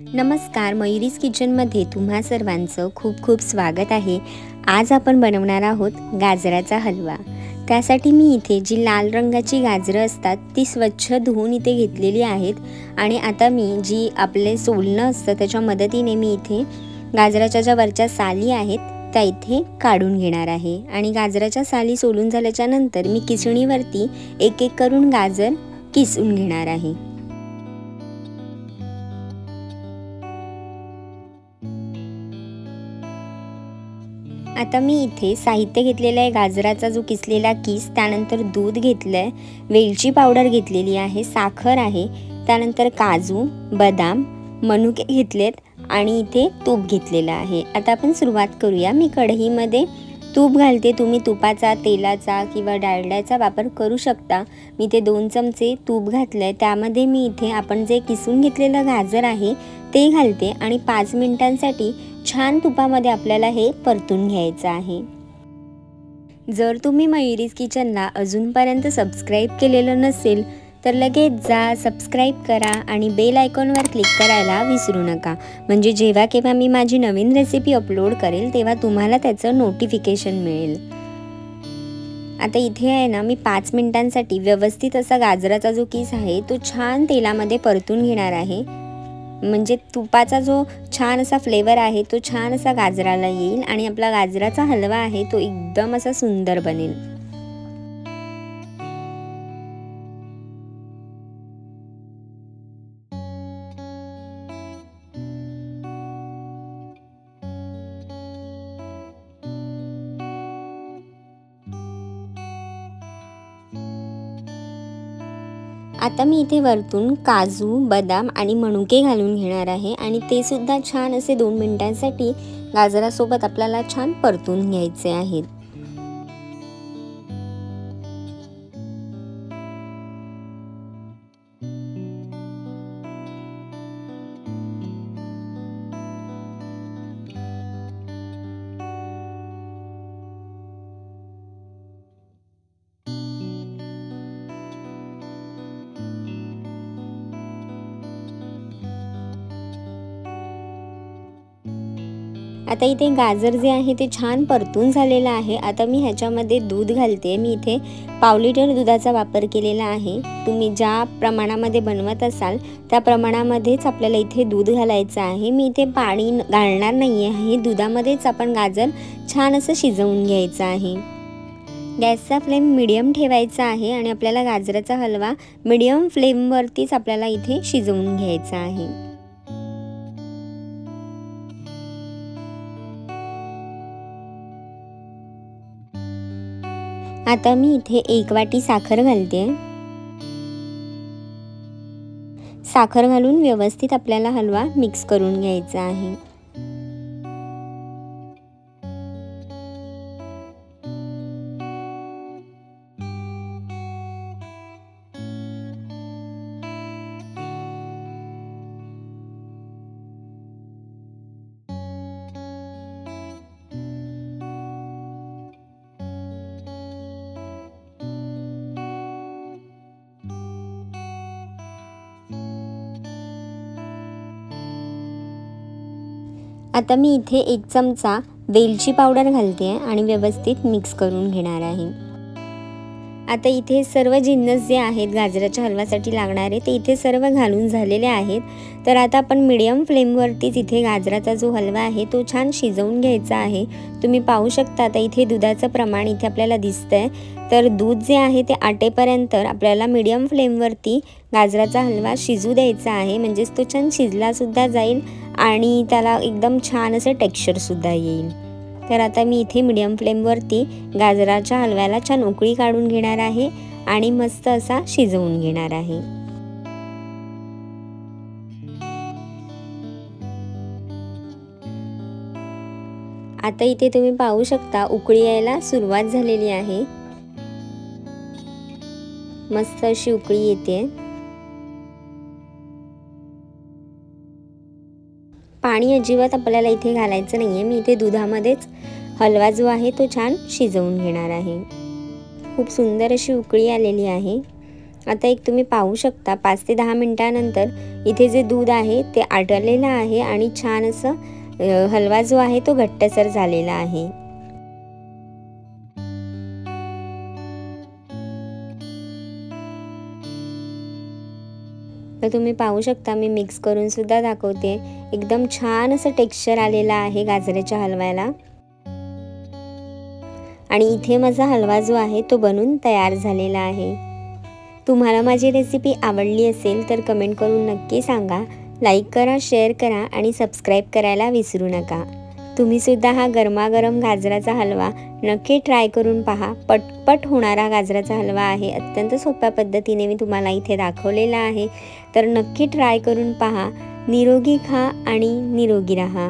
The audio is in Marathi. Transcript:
नमस्कार, मयुरीज किचनमध्ये तुम्हा सर्वांचं खूप खूप स्वागत आहे। आज आपण बनवणार आहोत गाजराचा हलवा। त्यासाठी मी इथे जी लाल रंगाची गाजरं असतात ती स्वच्छ धुवून इथे घेतलेली आहेत आणि आता मी जी आपले सोलणं असतं त्याच्या मदतीने मी इथे गाजराच्या ज्या वरच्या साली आहेत त्या इथे काढून घेणार आहे आणि गाजराच्या साली सोलून झाल्याच्या नंतर मी किसणीवरती एक एक करून गाजर किसून घेणार आहे। आता मी इथे साहित्य घेतलेलं आहे गाजराचा जो किसलेला किस, त्यानंतर दूध घेतलंय, वेलची पावडर घेतलेली आहे, साखर आहे, त्यानंतर काजू, बदाम, मनुके घेतलेत आणि इथे तूप घेतलेलं आहे। आता आपण सुरुवात करूया। मी कढईमध्ये तूप घालते, तुम्ही तुपाचा, तेलाचा किंवा डालड्याचा वापर करू शकता। मी इथे 2 चमचे तूप घातलंय, त्यामध्ये मी इथे आपण जे किसून घेतलेलं गाजर आहे ते घालते आणि 5 मिनिटांसाठी छान तुपामध्ये आपल्याला हे परतून घ्यायचं आहे। जर तुम्ही मयुरीज किचनला अजूनपर्यंत सबस्क्राइब केलेलं नसेल तर लगेच जा, सबस्क्राइब करा आणि बेल आयकॉनवर क्लिक करायला विसरू नका, म्हणजे जेव्हा केव्हा मी माझी नवीन रेसिपी अपलोड करेल तेव्हा तुम्हाला त्याचं नोटिफिकेशन मिळेल। आता इथे आहे ना, मी 5 मिनिटांसाठी व्यवस्थित असा गाजराचा जो किस आहे तो छान तेलामध्ये परतून घेणार आहे, म्हणजे तुपाचा जो छान असा फ्लेवर आहे तो छान असा गाजराला येईल आणि आपला गाजराचा हलवा आहे तो एकदम असा सुंदर बनेल। आता मी इथे वरतून काजू, बदाम आणि मनुके घालून घेणार आहे आणि ते सुद्धा छान असे 2 मिनिटांसाठी गाजरासोबत आपल्याला छान परतून घ्यायचे आहेत। आता इथे गाजर जे आहे ते छान परतून झालेलं आहे। आता मी ह्याच्यामध्ये दूध घालते। मी इथे पाव लिटर दुधाचा वापर केलेला आहे। तुम्ही ज्या प्रमाणामध्ये बनवत असाल त्या प्रमाणामध्येच आपल्याला इथे दूध घालायचं आहे। मी इथे पाणी घालणार नाही आहे, दुधामध्येच आपण गाजर छान असं शिजवून घ्यायचं आहे। गॅसचा फ्लेम मीडियम ठेवायचा आहे आणि आपल्याला गाजराचा हलवा मीडियम फ्लेमवरतीच आपल्याला इथे शिजवून घ्यायचा आहे। आता मी इथे 1 वाटी साखर घालते। साखर घालून व्यवस्थित आपल्याला हलवा मिक्स करून घ्यायचा आहे। आता मी इथे 1 चमचा वेलची पावडर घालते आणि व्यवस्थित मिक्स करून घेणार आहे। आता इथे सर्व जिन्नस जे आहेत गाजराच्या हलव्यासाठी लागणारे ते इथे सर्व घालून झालेले आहेत। तर आता आपण मीडियम फ्लेमवरतीच इथे गाजराचा जो हलवा आहे तो छान शिजवून घ्यायचा आहे। तुम्ही पाहू शकता आता इथे दुधाचं प्रमाण इथे आपल्याला दिसतंय, तर दूध जे आहे ते आटेपर्यंत आपल्याला मीडियम फ्लेमवरती गाजराचा हलवा शिजू द्यायचा आहे, म्हणजेच तो छान शिजला सुद्धा जाईल आणि त्याला एकदम छान असं टेक्स्चर सुद्धा येईल। तर आता मी इथे मीडियम फ्लेमवरती गाजराच्या हलव्याला छान उकळी काढून घेणार आहे आणि मस्त असा शिजवून घेणार आहे। आता इथे तुम्ही पाहू शकता उकळी यायला सुरुवात झालेली आहे, मस्त अशी उकळी येते। पाणी अजिबात आपल्याला इथे घालायचं नाहीये। मी इथे दुधामध्येच हलवा जो आहे तो छान शिजवून घेणार आहे। खूप सुंदर अशी उकळी आलेली आहे। आता एक तुम्ही पाहू शकता 5 ते 10 मिनिटानंतर इथे जे दूध आहे ते आटलेलं आहे आणि छान असं हलवा जो आहे तो घट्टसर झालेला आहे। तर तुम्ही पाहू शकता मी मिक्स करून सुद्धा दाखवते। एकदम छान असं टेक्स्चर आलेलं आहे गाजराच्या हलव्याला आणि इथे माझा हलवा जो आहे तो बनून तयार झालेला आहे। तुम्हाला माझी रेसिपी आवडली असेल तर कमेंट करून नक्की सांगा। लाईक करा, शेअर करा आणि सबस्क्राईब करायला विसरू नका। तुम्ही सुद्धा हा गरमागरम गाजराचा हलवा नक्की ट्राय करून पहा। पटपट होणारा गाजराचा हलवा आहे। अत्यंत सोप्या पद्धतीने मी तुम्हाला इथे दाखवलेला आहे, तर नक्की ट्राय करून पहा। निरोगी खा आणि निरोगी राहा।